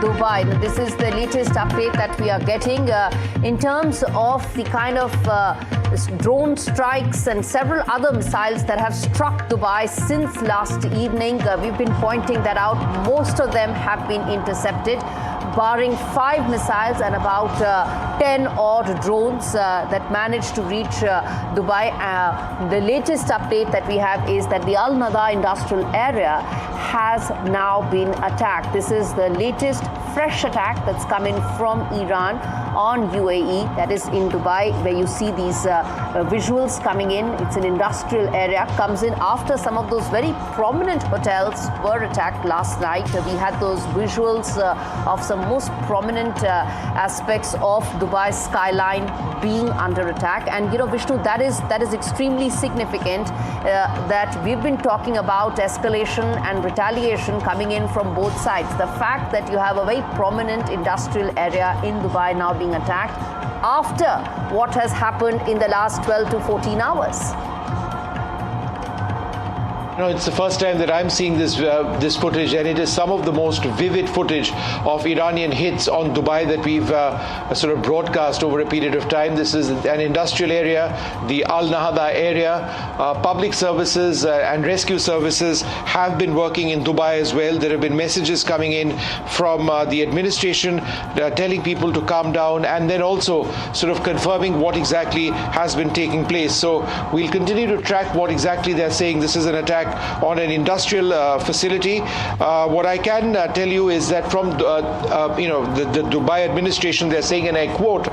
Dubai. This is the latest update that we are getting in terms of the kind of drone strikes and several other missiles that have struck Dubai since last evening. We've been pointing that out. Most of them have been intercepted, barring 5 missiles and about 10 odd drones that managed to reach Dubai. The latest update that we have is that the Al Nahda industrial area has now been attacked. This is the latest fresh attack that's coming from Iran on UAE, that is in Dubai, where you see these visuals coming in. It's an industrial area, comes in after some of those very prominent hotels were attacked last night. We had those visuals of some most prominent aspects of Dubai's skyline being under attack. And you know, Vishnu, that is extremely significant that we've been talking about escalation and retaliation coming in from both sides. The fact that you have a very prominent industrial area in Dubai now being attacked after what has happened in the last 12 to 14 hours. No, it's the first time that I'm seeing this footage, and it is some of the most vivid footage of Iranian hits on Dubai that we've sort of broadcast over a period of time. This is an industrial area, the Al Nahda area. Public services and rescue services have been working in Dubai as well. There have been messages coming in from the administration telling people to calm down, and then also sort of confirming what exactly has been taking place. So we'll continue to track what exactly they're saying. This is an attack on an industrial facility. What I can tell you is that from the Dubai administration, they're saying, and I quote,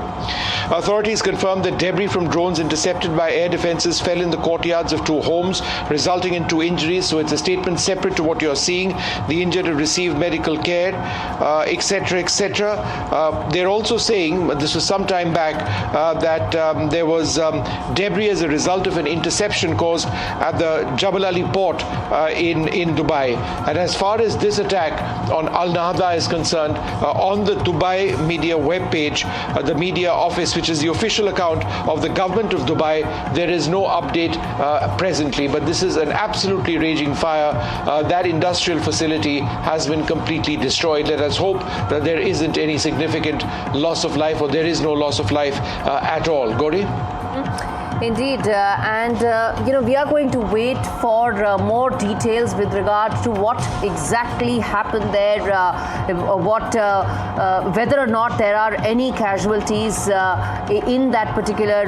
authorities confirmed that debris from drones intercepted by air defenses fell in the courtyards of 2 homes, resulting in 2 injuries. So it's a statement separate to what you're seeing. The injured have received medical care, etc., etc. They're also saying, this was some time back, that there was debris as a result of an interception caused at the Jebel Ali port in Dubai. And as far as this attack on Al Nahda is concerned, on the Dubai media webpage, the media office, which is the official account of the government of Dubai, there is no update presently. But this is an absolutely raging fire. That industrial facility has been completely destroyed. Let us hope that there isn't any significant loss of life, or there is no loss of life at all. Gauri? Indeed, we are going to wait for more details with regard to what exactly happened there, whether or not there are any casualties in that particular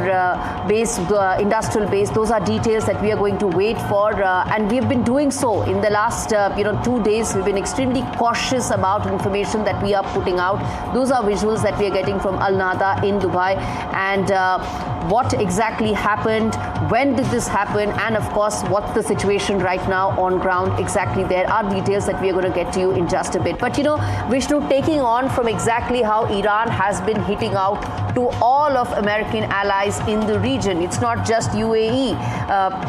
base, industrial base. Those are details that we are going to wait for, and we've been doing so in the last 2 days. We've been extremely cautious about information that we are putting out. Those are visuals that we are getting from Al Nahda in Dubai, and what exactly happened, when did this happen, and of course what's the situation right now on ground exactly. There are details that we are going to get to you in just a bit. But Vishnu, taking on from exactly how Iran has been hitting out to all of American allies in the region. It's not just UAE,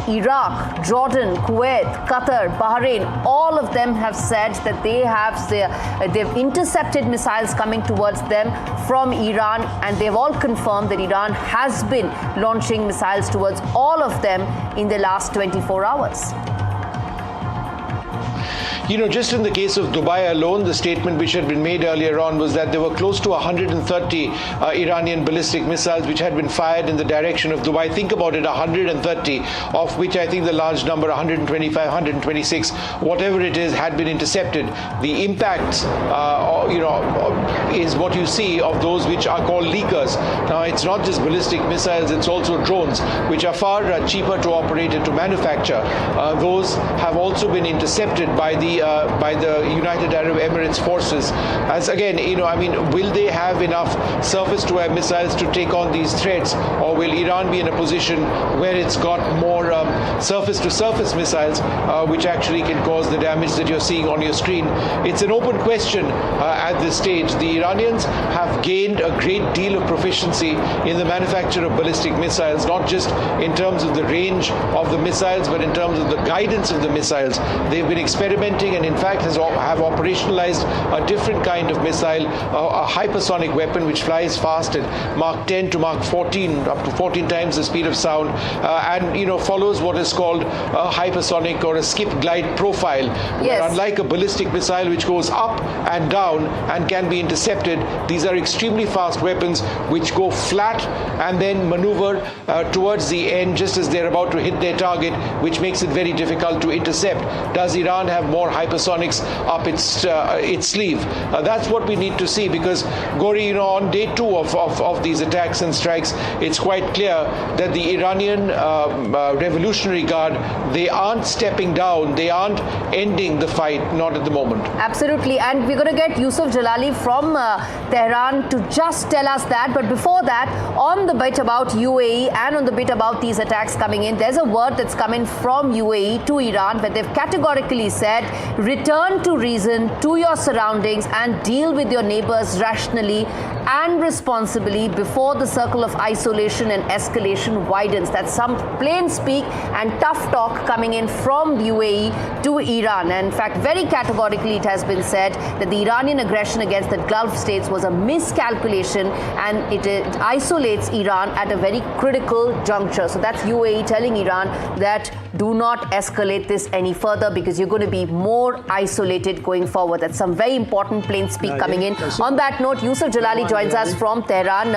Iraq, Jordan, Kuwait, Qatar, Bahrain, all of them have said that they've intercepted missiles coming towards them from Iran, and they've all confirmed that Iran has been launching missiles towards all of them in the last 24 hours. Just in the case of Dubai alone, the statement which had been made earlier on was that there were close to 130 Iranian ballistic missiles which had been fired in the direction of Dubai. Think about it, 130, of which I think the large number, 125, 126, whatever it is, had been intercepted. The impact, is what you see of those which are called leakers. Now, it's not just ballistic missiles, it's also drones, which are far cheaper to operate and to manufacture. Those have also been intercepted by the United Arab Emirates forces. As again, will they have enough surface-to-air missiles to take on these threats, or will Iran be in a position where it's got more surface-to-surface missiles, which actually can cause the damage that you're seeing on your screen? It's an open question at this stage. The Iranians have gained a great deal of proficiency in the manufacture of ballistic missiles, not just in terms of the range of the missiles, but in terms of the guidance of the missiles. They've been experimenting and in fact have operationalized a different kind of missile, a hypersonic weapon which flies fast at Mach 10 to Mach 14, up to 14 times the speed of sound, and follows what is called a hypersonic or a skip glide profile, where unlike a ballistic missile which goes up and down, and can be intercepted. These are extremely fast weapons which go flat and then maneuver towards the end just as they're about to hit their target, which makes it very difficult to intercept. Does Iran have more hypersonics up its sleeve? That's what we need to see, because Gauri, on day 2 of these attacks and strikes, it's quite clear that the Iranian Revolutionary Guard, they aren't stepping down, they aren't ending the fight, not at the moment. Absolutely, and we're going to get Yusuf Jalali from Tehran to just tell us that. But before that, on the bit about UAE and on the bit about these attacks coming in, there's a word that's coming from UAE to Iran where they've categorically said, return to reason, to your surroundings, and deal with your neighbors rationally and responsibly before the circle of isolation and escalation widens. That's some plain speak and tough talk coming in from UAE to Iran. And in fact, very categorically it has been said that the Iranian aggression against the Gulf states was a miscalculation and it isolates Iran at a very critical juncture. So that's UAE telling Iran that do not escalate this any further because you're going to be more isolated going forward. That's some very important plain speak coming in. On that note, Yusuf Jalali joins us from Tehran.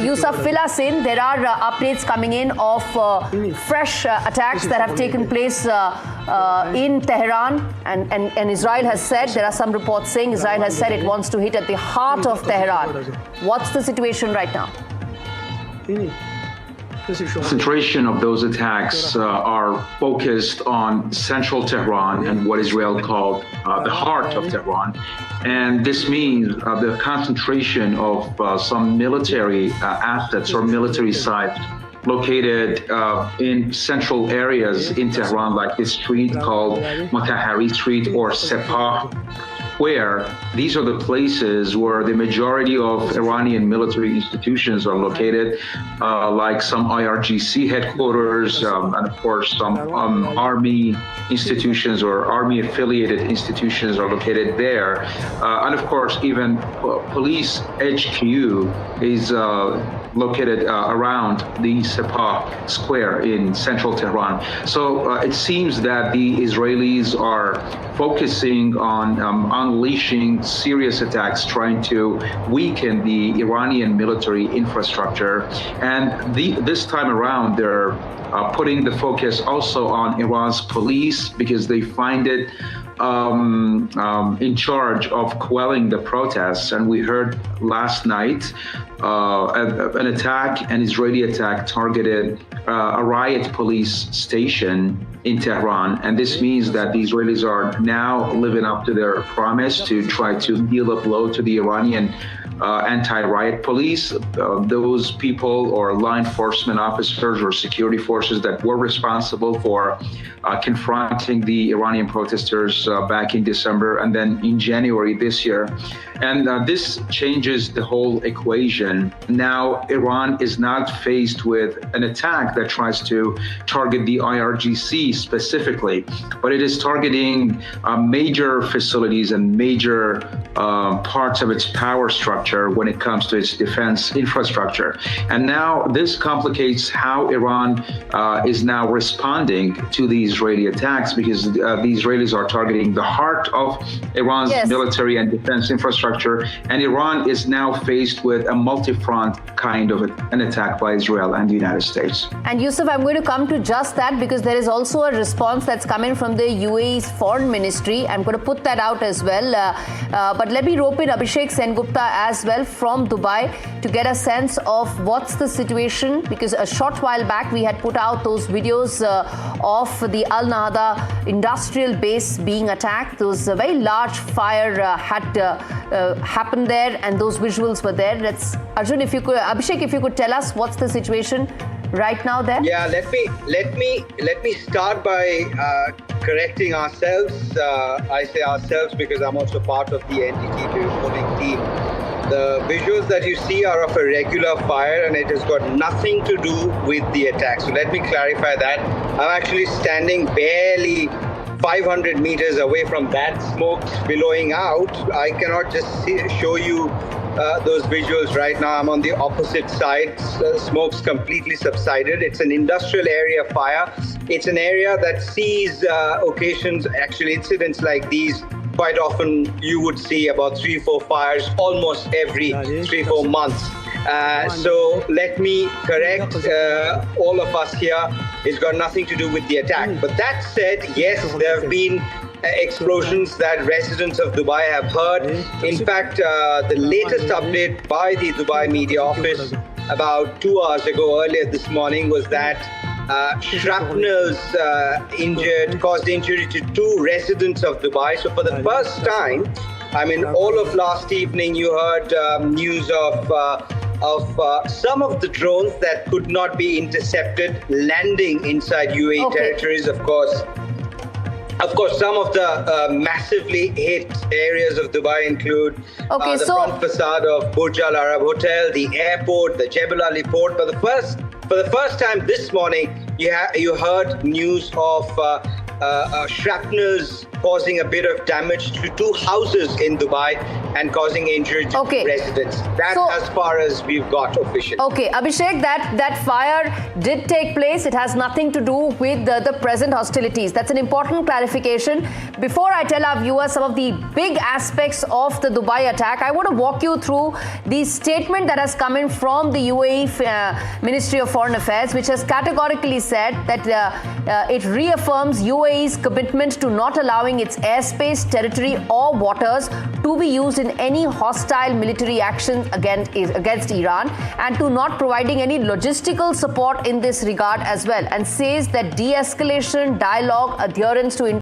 Yusuf, fill us in. There are updates coming in of fresh attacks that have taken place in Tehran, and Israel has said, there are some reports saying Israel has said it wants to hit at the heart of Tehran. What's the situation right now? Concentration of those attacks are focused on central Tehran and what Israel called the heart of Tehran. And this means the concentration of some military assets or military sites located in central areas in Tehran, like this street called Motahari Street or Sepah, where these are the places where the majority of Iranian military institutions are located, like some IRGC headquarters, and of course some army institutions or army affiliated institutions are located there. And of course, even police HQ is located around the Sepah Square in central Tehran. So it seems that the Israelis are focusing on unleashing serious attacks, trying to weaken the Iranian military infrastructure. And this time around, they're putting the focus also on Iran's police because they find it in charge of quelling the protests. And we heard last night an attack, an Israeli attack targeted a riot police station in Tehran. And this means that the Israelis are now living up to their promise to try to deal a blow to the Iranian anti-riot police. Those people or law enforcement officers or security forces that were responsible for confronting the Iranian protesters back in December and then in January this year. And this changes the whole equation. Now, Iran is not faced with an attack that tries to target the IRGC specifically, but it is targeting major facilities and major parts of its power structure when it comes to its defense infrastructure. And now this complicates how Iran is now responding to the Israeli attacks, because the Israelis are targeting the heart of Iran's military and defense infrastructure. And Iran is now faced with a multi-front kind of an attack by Israel and the United States. And Yusuf, I'm going to come to just that because there is also a response that's coming from the UAE's foreign ministry. I'm going to put that out as well. But let me rope in Abhishek Sengupta as well from Dubai to get a sense of what's the situation, because a short while back we had put out those videos of the Al Nahda industrial base being attacked. Those very large fire had happened there, and those visuals were there. Let's, Arjun, if you could, Abhishek, if you could tell us what's the situation right now there. Yeah, let me start by correcting ourselves. I say ourselves because I'm also part of the NDTV reporting team. The visuals that you see are of a regular fire, and it has got nothing to do with the attack. So let me clarify that. I'm actually standing barely 500 meters away from that smoke billowing out. I cannot just show you those visuals right now. I'm on the opposite side. Smoke's completely subsided. It's an industrial area fire. It's an area that sees occasions, actually incidents like these quite often you would see about 3-4 fires almost every 3-4 months. So let me correct all of us here. It's got nothing to do with the attack. But that said, yes, there have been explosions that residents of Dubai have heard. In fact, the latest update by the Dubai Media Office about 2 hours ago, earlier this morning, was that shrapnels caused injury to 2 residents of Dubai. So for the first time, I mean, all of last evening, you heard news of some of the drones that could not be intercepted landing inside UAE territories. Of course, some of the massively hit areas of Dubai include the front facade of Burj Al Arab Hotel, the airport, the Jebel Ali port. But for the first time this morning, you heard news of shrapnels causing a bit of damage to 2 houses in Dubai and causing injury to residents. That's as far as we've got officially. Okay, Abhishek, that fire did take place. It has nothing to do with the present hostilities. That's an important clarification. Before I tell our viewers some of the big aspects of the Dubai attack, I want to walk you through the statement that has come in from the UAE Ministry of Foreign Affairs, which has categorically said that it reaffirms UAE's commitment to not allowing its airspace, territory or waters to be used in any hostile military actions against Iran, and to not providing any logistical support in this regard as well, and says that de-escalation, dialogue, adherence to